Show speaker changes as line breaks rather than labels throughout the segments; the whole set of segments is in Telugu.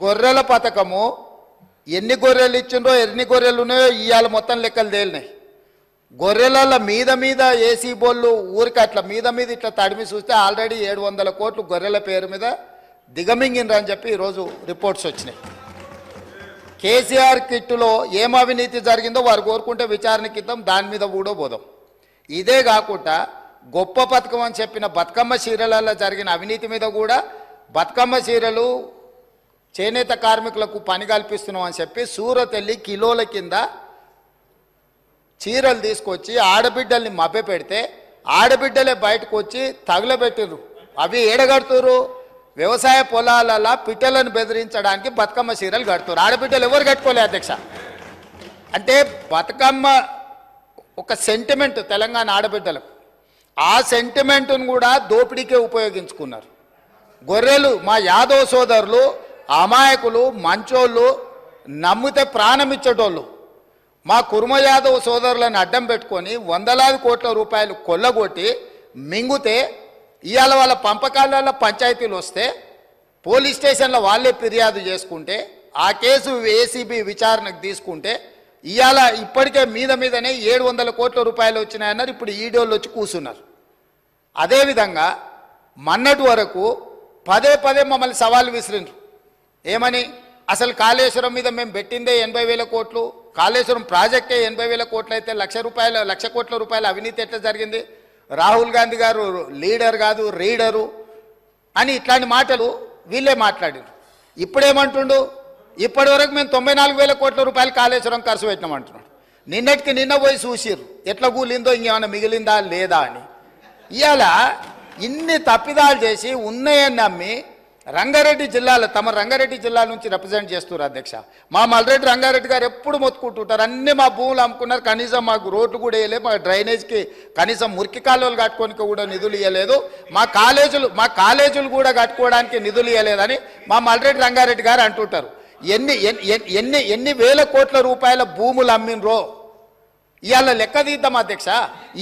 గొర్రెల పథకము ఎన్ని గొర్రెలు ఇచ్చిండ్రో ఎన్ని గొర్రెలు ఉన్నాయో ఇవాళ మొత్తం లెక్కలు తేలినాయి. గొర్రెల మీద ఏసీ బోళ్ళు ఊరికి అట్లా మీద ఇట్లా తడిమి చూస్తే ఆల్రెడీ 700 కోట్లు గొర్రెల పేరు మీద దిగమింగినరు అని చెప్పి ఈరోజు రిపోర్ట్స్ వచ్చినాయి. కేసీఆర్ కిట్టులో ఏం అవినీతి జరిగిందో వారు కోరుకుంటే విచారణకి ఇద్దాం, దాని మీద కూడా పోదాం. ఇదే కాకుండా గొప్ప పథకం అని చెప్పిన బతుకమ్మ చీరలలో జరిగిన అవినీతి మీద కూడా బతుకమ్మ చీరలు చేనేత కార్మికులకు పని కల్పిస్తున్నాం అని చెప్పి సూరత్ వెళ్ళి కిలోల కింద చీరలు తీసుకొచ్చి ఆడబిడ్డల్ని మభ్యపెడితే ఆడబిడ్డలే బయటకు వచ్చి తగులబెట్టిర్రు. అవి ఏడగడుతురు వ్యవసాయ పొలాలలో పిట్టలను బెదిరించడానికి బతుకమ్మ చీరలు కడుతున్నారు. ఆడబిడ్డలు ఎవరు కట్టుకోలే అధ్యక్ష. అంటే బతుకమ్మ ఒక సెంటిమెంట్ తెలంగాణ ఆడబిడ్డలకు, ఆ సెంటిమెంట్ను కూడా దోపిడీకే ఉపయోగించుకున్నారు. గొర్రెలు మా యాదవ్ సోదరులు అమాయకులు, మంచోళ్ళు, నమ్మితే ప్రాణం ఇచ్చేటోళ్ళు మా కుర్మ యాదవ్ సోదరులను అడ్డం పెట్టుకొని వందలాది కోట్ల రూపాయలు కొల్లగొట్టి మింగుతే ఇవాళ వాళ్ళ పంపకాలలో పంచాయతీలు వస్తే పోలీస్ స్టేషన్లో వాళ్ళే ఫిర్యాదు చేసుకుంటే ఆ కేసు ఏసీబీ విచారణకు తీసుకుంటే ఇవాళ ఇప్పటికే మీదనే 700 కోట్ల రూపాయలు వచ్చినాయన్నారు. ఇప్పుడు ఈడోళ్ళు వచ్చి కూర్చున్నారు. అదేవిధంగా మొన్నటి వరకు పదే మమ్మల్ని సవాల్ విసిరిండ్రు. ఏమని? అసలు కాళేశ్వరం మీద మేము పెట్టిందే 80,000 కోట్లు, కాళేశ్వరం ప్రాజెక్టే 80,000 కోట్లు అయితే 1,00,000 కోట్ల రూపాయల అవినీతి ఎట్లా జరిగింది? రాహుల్ గాంధీ గారు లీడర్ కాదు రీడరు అని ఇట్లాంటి మాటలు వీళ్ళే మాట్లాడారు. ఇప్పుడేమంటుండు? ఇప్పటి వరకు మేము 94,000 కోట్ల రూపాయలు కాళేశ్వరం ఖర్చు పెట్టినామంటున్నాడు. నిన్నటికి నిన్న పోయి చూసిర్రు ఎట్లా కూలిందో, ఇంకేమైనా మిగిలిందా లేదా అని. ఇవాళ ఇన్ని తప్పిదాలు చేసి ఉన్నాయని నమ్మి రంగారెడ్డి జిల్లాలో తమ రంగారెడ్డి జిల్లా నుంచి రిప్రజెంట్ చేస్తున్నారు అధ్యక్ష. మా మల్రెడ్డి రంగారెడ్డి గారు ఎప్పుడు మొత్తుకుంటుంటారు, అన్నీ మా భూములు అమ్ముకున్నారు, కనీసం మాకు రోడ్లు కూడా వేయలేదు, మా డ్రైనేజ్కి కనీసం మురికి కాలువలు కట్టుకోనికి కూడా నిధులు ఇవ్వలేదు, మా కాలేజీలు కూడా కట్టుకోవడానికి నిధులు ఇవ్వలేదని మా మల్రెడ్డి రంగారెడ్డి గారు అంటుంటారు. ఎన్ని వేల కోట్ల రూపాయల భూములు అమ్మినరో ఇవాళ లెక్క తీద్దాం అధ్యక్ష.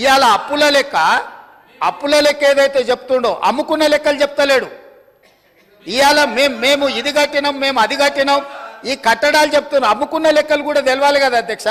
ఇవాళ అప్పుల లెక్క ఏదైతే చెప్తుండో అమ్ముకున్న లెక్కలు చెప్తలేడు. ఇవాళ మేము ఇది కట్టినాం, మేము అది కట్టినాం, ఈ కట్టడాలు చెప్తున్నాం, అమ్ముకున్న లెక్కలు కూడా తెలవాలి కదా అధ్యక్ష.